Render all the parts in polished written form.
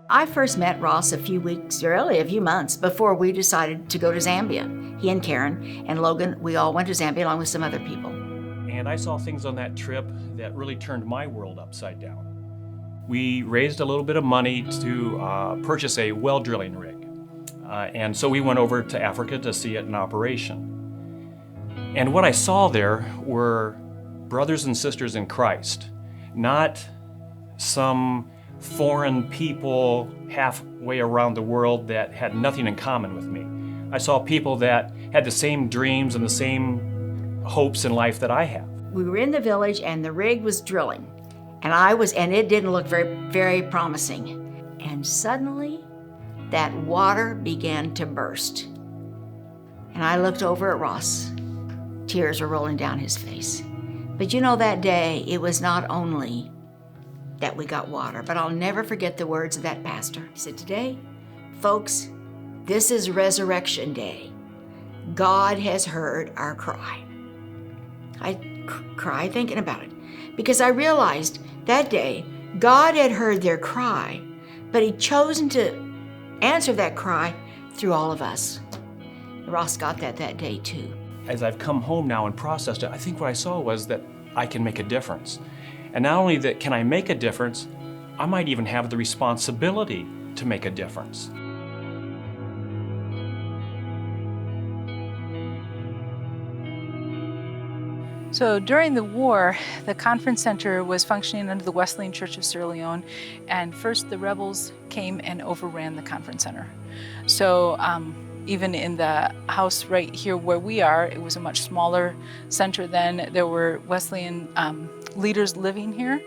I first met Ross a few months before we decided to go to Zambia. He and Karen and Logan, we all went to Zambia along with some other people. And I saw things on that trip that really turned my world upside down. We raised a little bit of money to purchase a well drilling rig. And so we went over to Africa to see it in operation. And what I saw there were brothers and sisters in Christ, not some foreign people halfway around the world that had nothing in common with me. I saw people that had the same dreams and the same hopes in life that I have. We were in the village and the rig was drilling, and it didn't look very, very promising. And suddenly, that water began to burst. And I looked over at Ross. Tears were rolling down his face. But you know, that day, it was not only that we got water, but I'll never forget the words of that pastor. He said, "Today, folks, this is Resurrection Day. God has heard our cry." I cried thinking about it because I realized that day God had heard their cry, but He'd chosen to answer that cry through all of us. Ross got that day too. As I've come home now and processed it, I think what I saw was that I can make a difference. And not only that can I make a difference, I might even have the responsibility to make a difference. So during the war, the conference center was functioning under the Wesleyan Church of Sierra Leone, and first the rebels came and overran the conference center. So even in the house right here where we are, it was a much smaller center then. There were Wesleyan leaders living here,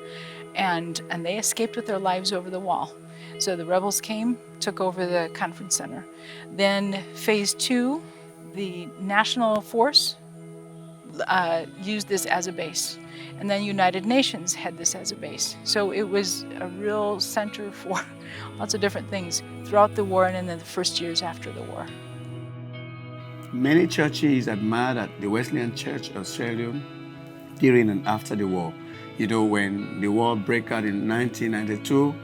and they escaped with their lives over the wall. So the rebels came, took over the conference center. Then phase 2, the national force used this as a base. And then United Nations had this as a base. So it was a real center for lots of different things throughout the war and in the first years after the war. Many churches admired at the Wesleyan Church of Sierra Leone during and after the war. You know, when the war broke out in 1992,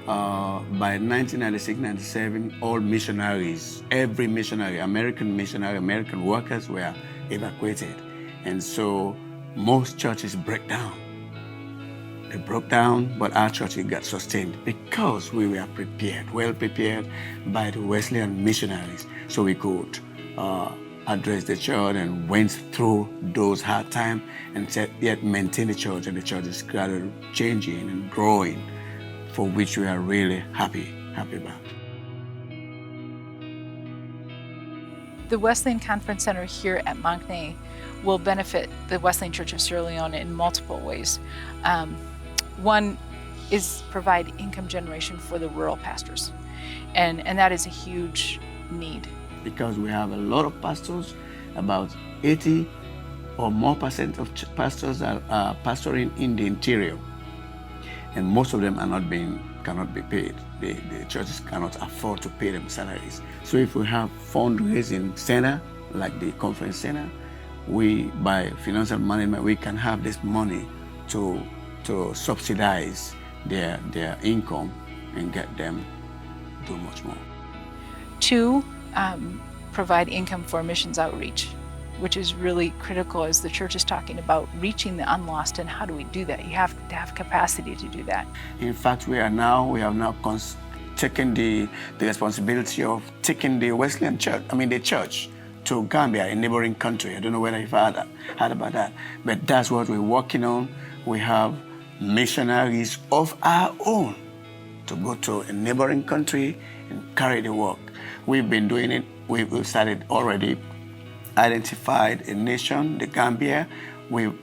by 1996-97, all missionaries, every missionary, American workers were evacuated. And so most churches break down. They broke down, but our church got sustained because we were prepared, well prepared by the Wesleyan missionaries, so we could address the church and went through those hard times and yet maintain the church, and the church is gradually changing and growing, for which we are really happy about. The Wesleyan Conference Center here at Moncton will benefit the Wesleyan Church of Sierra Leone in multiple ways. One is provide income generation for the rural pastors, and that is a huge need. Because we have a lot of pastors, about 80 or more percent of pastors are pastoring in the interior, and most of them cannot be paid. The churches cannot afford to pay them salaries. So if we have fundraising center like the conference center, we, by financial management, we can have this money to subsidize their income and get them do much more. 2, provide income for missions outreach, which is really critical as the church is talking about reaching the unlost. And how do we do that? You have to have capacity to do that. In fact, we have now taken the responsibility of taking the Wesleyan Church, the church, to Gambia, a neighboring country. I don't know whether you've heard about that, but that's what we're working on. We have missionaries of our own to go to a neighboring country and carry the work. We've been doing it. We've started already, identified a nation, the Gambia. We've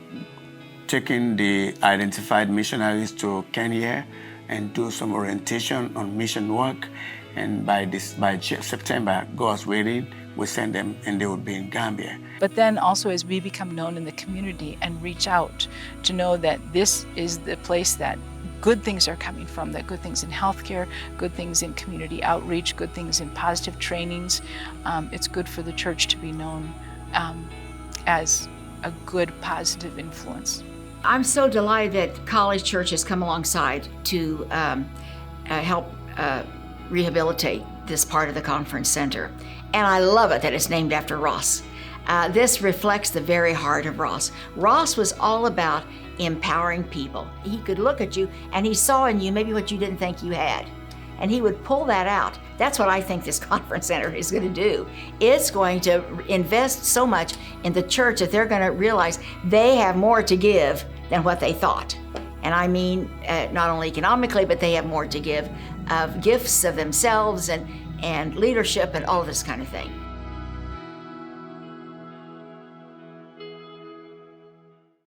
taken the identified missionaries to Kenya and do some orientation on mission work. And by September, God's willing, we send them and they will be in Gambia. But then also as we become known in the community and reach out to know that this is the place that good things are coming from, that good things in healthcare, good things in community outreach, good things in positive trainings. It's good for the church to be known as a good, positive influence. I'm so delighted that College Church has come alongside to help rehabilitate this part of the conference center. And I love it that it's named after Ross. This reflects the very heart of Ross. Ross was all about empowering people. He could look at you and he saw in you maybe what you didn't think you had. And he would pull that out. That's what I think this conference center is going to do. It's going to invest so much in the church that they're going to realize they have more to give than what they thought. And I mean, not only economically, but they have more to give of gifts of themselves and leadership and all this kind of thing.